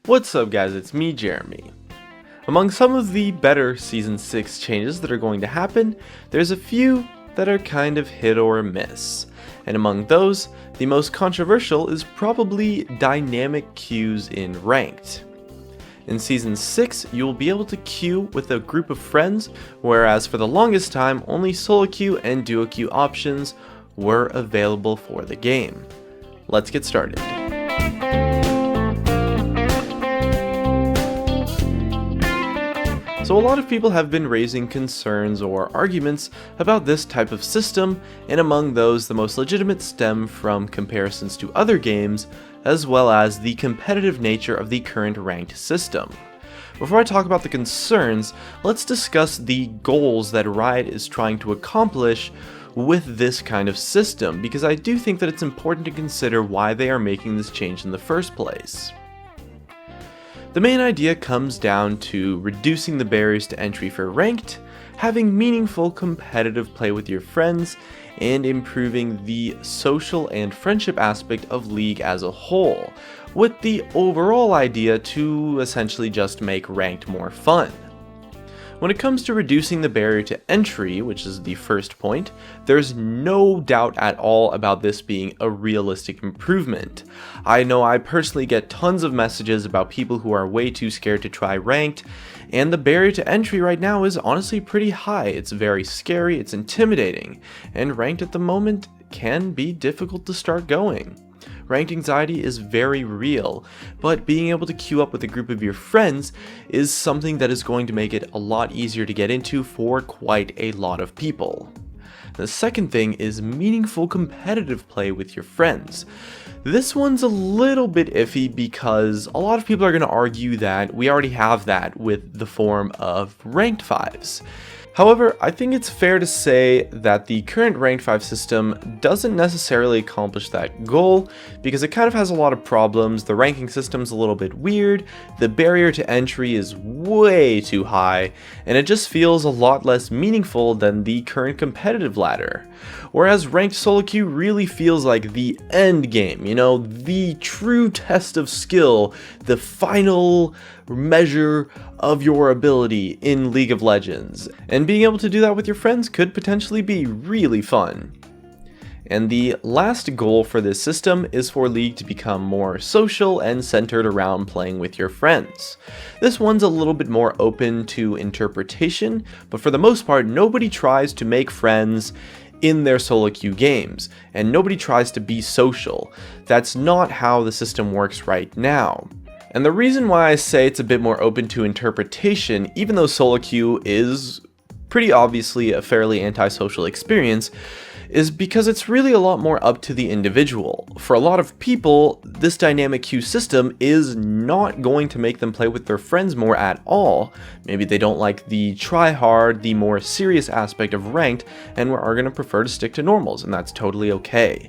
What's up guys, it's me, Jeremy. Among some of the better Season 6 changes that are going to happen, there's a few that are kind of hit or miss. And among those, the most controversial is probably dynamic queues in Ranked. In Season 6, you will be able to queue with a group of friends, whereas for the longest time, only solo queue and duo queue options were available for the game. Let's get started. So a lot of people have been raising concerns or arguments about this type of system, and among those the most legitimate stem from comparisons to other games, as well as the competitive nature of the current ranked system. Before I talk about the concerns, let's discuss the goals that Riot is trying to accomplish with this kind of system, because I do think that it's important to consider why they are making this change in the first place. The main idea comes down to reducing the barriers to entry for Ranked, having meaningful competitive play with your friends, and improving the social and friendship aspect of League as a whole, with the overall idea to essentially just make Ranked more fun. When it comes to reducing the barrier to entry, which is the first point, there's no doubt at all about this being a realistic improvement. I know I personally get tons of messages about people who are way too scared to try Ranked, and the barrier to entry right now is honestly pretty high. It's very scary, it's intimidating, and Ranked at the moment can be difficult to start going. Ranked anxiety is very real, but being able to queue up with a group of your friends is something that is going to make it a lot easier to get into for quite a lot of people. The second thing is meaningful competitive play with your friends. This one's a little bit iffy because a lot of people are going to argue that we already have that with the form of Ranked 5s. However, I think it's fair to say that the current Ranked 5 system doesn't necessarily accomplish that goal, because it kind of has a lot of problems. The ranking system's a little bit weird, the barrier to entry is way too high, and it just feels a lot less meaningful than the current competitive ladder. Whereas Ranked Solo Queue really feels like the end game, the true test of skill, the final measure of your ability in League of Legends, and being able to do that with your friends could potentially be really fun. And the last goal for this system is for League to become more social and centered around playing with your friends. This one's a little bit more open to interpretation, but for the most part, nobody tries to make friends in their solo queue games, and nobody tries to be social. That's not how the system works right now. And the reason why I say it's a bit more open to interpretation, even though solo queue is pretty obviously a fairly antisocial experience, is because it's really a lot more up to the individual. For a lot of people, this dynamic queue system is not going to make them play with their friends more at all. Maybe they don't like the try-hard, the more serious aspect of Ranked, and are going to prefer to stick to normals, and that's totally okay.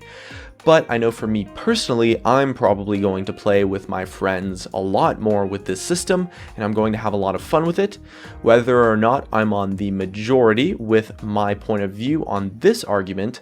But I know for me personally, I'm probably going to play with my friends a lot more with this system, and I'm going to have a lot of fun with it. Whether or not I'm on the majority with my point of view on this argument,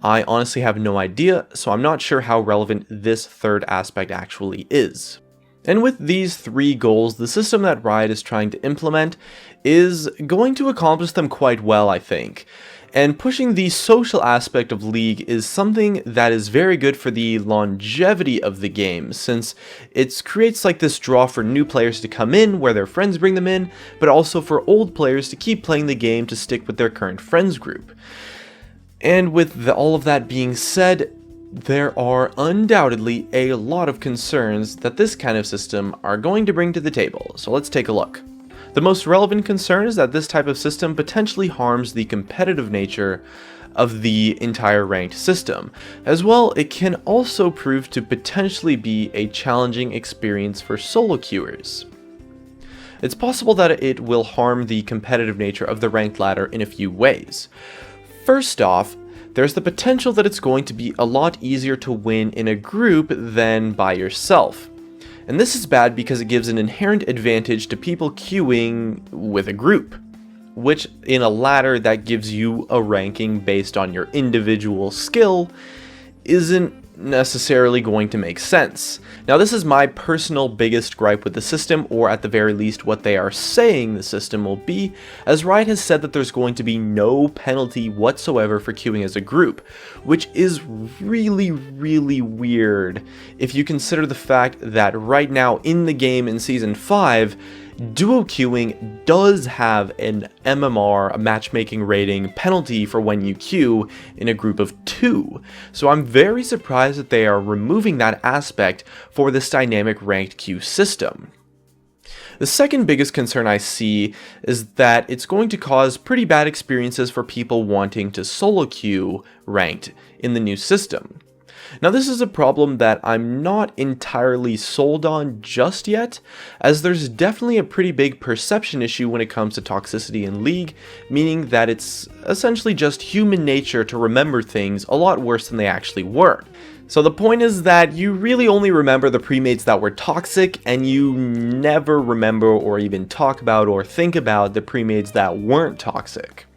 I honestly have no idea, so I'm not sure how relevant this third aspect actually is. And with these three goals, the system that Riot is trying to implement is going to accomplish them quite well, I think. And pushing the social aspect of League is something that is very good for the longevity of the game, since it creates like this draw for new players to come in where their friends bring them in, but also for old players to keep playing the game to stick with their current friends group. And with all of that being said, there are undoubtedly a lot of concerns that this kind of system are going to bring to the table, so let's take a look. The most relevant concern is that this type of system potentially harms the competitive nature of the entire ranked system. As well, it can also prove to potentially be a challenging experience for solo queuers. It's possible that it will harm the competitive nature of the ranked ladder in a few ways. First off, there's the potential that it's going to be a lot easier to win in a group than by yourself. And this is bad because it gives an inherent advantage to people queuing with a group, which in a ladder that gives you a ranking based on your individual skill isn't necessarily going to make sense. Now, this is my personal biggest gripe with the system, or at the very least what they are saying the system will be, as Riot has said that there's going to be no penalty whatsoever for queuing as a group, which is really weird if you consider the fact that right now in the game in Season 5, duo queuing does have an MMR, a matchmaking rating penalty for when you queue in a group of 2. So I'm very surprised that they are removing that aspect for this dynamic ranked queue system. The second biggest concern I see is that it's going to cause pretty bad experiences for people wanting to solo queue ranked in the new system. Now, this is a problem that I'm not entirely sold on just yet, as there's definitely a pretty big perception issue when it comes to toxicity in League, meaning that it's essentially just human nature to remember things a lot worse than they actually were. So the point is that you really only remember the premates that were toxic, and you never remember or even talk about or think about the premates that weren't toxic.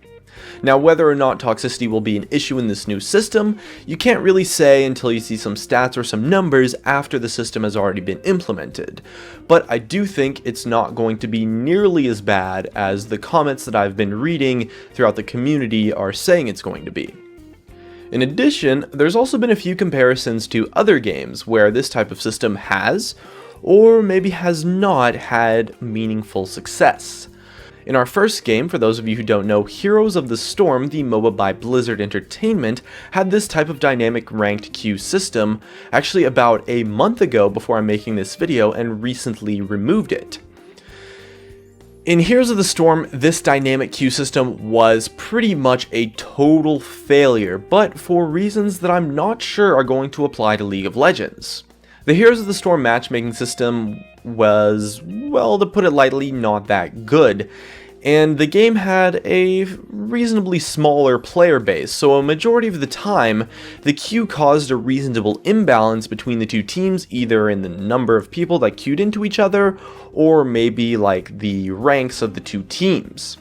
Now, whether or not toxicity will be an issue in this new system, you can't really say until you see some stats or some numbers after the system has already been implemented. But I do think it's not going to be nearly as bad as the comments that I've been reading throughout the community are saying it's going to be. In addition, there's also been a few comparisons to other games where this type of system has, or maybe has not, had meaningful success. In our first game, for those of you who don't know, Heroes of the Storm, the MOBA by Blizzard Entertainment, had this type of dynamic ranked queue system actually about a month ago before I'm making this video, and recently removed it. In Heroes of the Storm, this dynamic queue system was pretty much a total failure, but for reasons that I'm not sure are going to apply to League of Legends. The Heroes of the Storm matchmaking system was, well, to put it lightly, not that good, and the game had a reasonably smaller player base, so a majority of the time, the queue caused a reasonable imbalance between the two teams, either in the number of people that queued into each other, or maybe like the ranks of the two teams.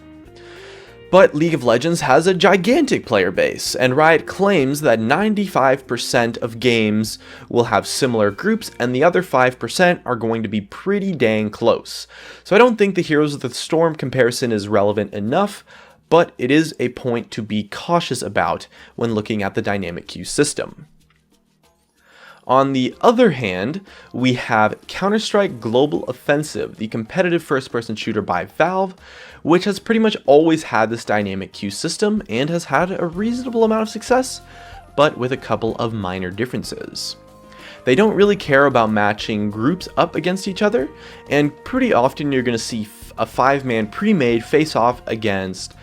But League of Legends has a gigantic player base, and Riot claims that 95% of games will have similar groups, and the other 5% are going to be pretty dang close. So I don't think the Heroes of the Storm comparison is relevant enough, but it is a point to be cautious about when looking at the dynamic queue system. On the other hand, we have Counter-Strike Global Offensive, the competitive first-person shooter by Valve, which has pretty much always had this dynamic queue system and has had a reasonable amount of success, but with a couple of minor differences. They don't really care about matching groups up against each other, and pretty often you're going to see a 5-man pre-made face off against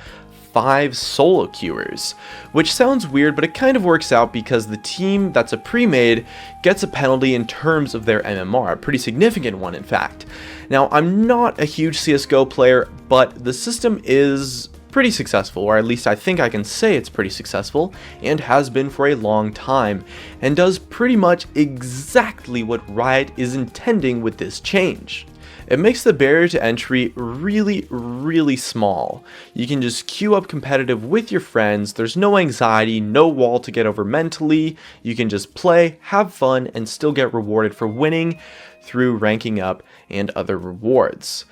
5 solo queuers, which sounds weird, but it kind of works out because the team that's a pre-made gets a penalty in terms of their MMR, a pretty significant one in fact. Now, I'm not a huge CSGO player, but the system is pretty successful, or at least I think I can say it's pretty successful, and has been for a long time, and does pretty much exactly what Riot is intending with this change. It makes the barrier to entry really small. You can just queue up competitive with your friends, there's no anxiety, no wall to get over mentally, you can just play, have fun, and still get rewarded for winning through ranking up and other rewards.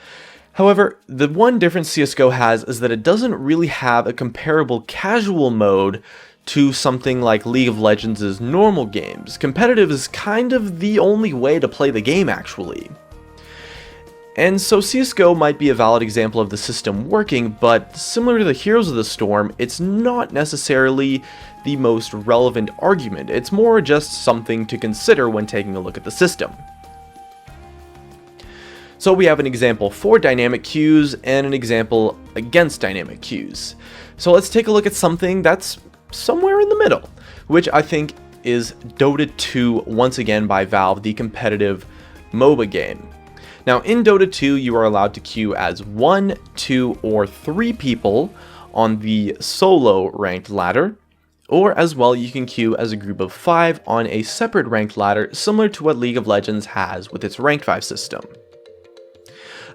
However, the one difference CSGO has is that it doesn't really have a comparable casual mode to something like League of Legends' normal games. Competitive is kind of the only way to play the game actually. And so CSGO might be a valid example of the system working, but similar to the Heroes of the Storm, it's not necessarily the most relevant argument. It's more just something to consider when taking a look at the system. So we have an example for dynamic queues and an example against dynamic queues. So let's take a look at something that's somewhere in the middle, which I think is Dota 2 once again by Valve, the competitive MOBA game. Now in Dota 2 you are allowed to queue as 1, 2, or 3 people on the solo ranked ladder, or as well you can queue as a group of 5 on a separate ranked ladder similar to what League of Legends has with its ranked 5 system.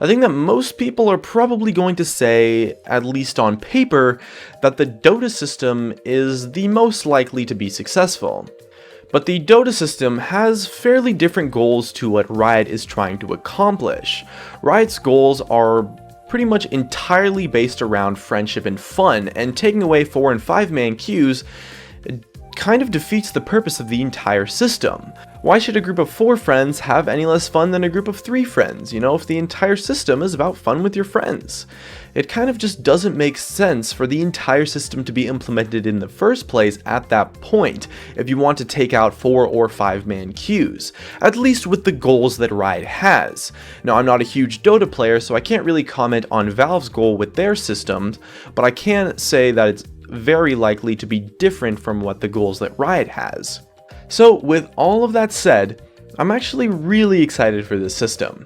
I think that most people are probably going to say, at least on paper, that the Dota system is the most likely to be successful. But the Dota system has fairly different goals to what Riot is trying to accomplish. Riot's goals are pretty much entirely based around friendship and fun, and taking away 4 and 5 man queues kind of defeats the purpose of the entire system. Why should a group of 4 friends have any less fun than a group of 3 friends, if the entire system is about fun with your friends? It kind of just doesn't make sense for the entire system to be implemented in the first place at that point, if you want to take out 4 or 5 man queues, at least with the goals that Riot has. Now, I'm not a huge Dota player, so I can't really comment on Valve's goal with their systems, but I can say that it's very likely to be different from what the goals that Riot has. So with all of that said, I'm actually really excited for this system.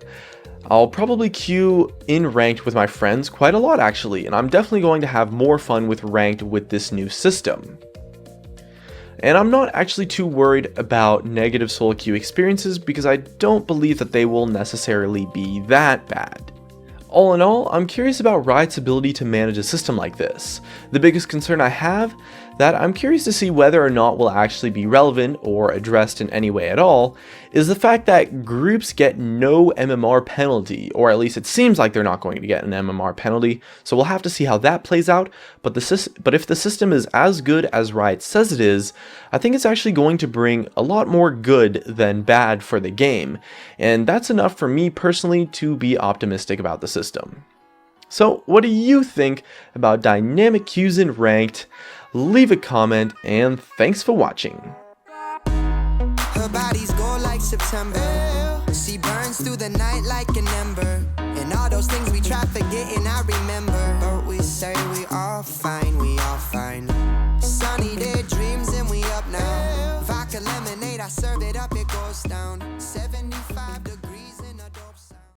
I'll probably queue in ranked with my friends quite a lot actually, and I'm definitely going to have more fun with ranked with this new system. And I'm not actually too worried about negative solo queue experiences because I don't believe that they will necessarily be that bad. All in all, I'm curious about Riot's ability to manage a system like this. The biggest concern I have, that I'm curious to see whether or not will actually be relevant or addressed in any way at all, is the fact that groups get no MMR penalty, or at least it seems like they're not going to get an MMR penalty, so we'll have to see how that plays out, but if the system is as good as Riot says it is, I think it's actually going to bring a lot more good than bad for the game, and that's enough for me personally to be optimistic about the system. So what do you think about dynamic queues in ranked? Leave a comment, and thanks for watching. Her body's gold like September. She burns through the night like an ember. And all those things we try forgetting, I remember. But we say we all fine, we all fine. Sunny day dreams and we up now. Vodka lemonade, I serve it up, it goes down. 75 degrees.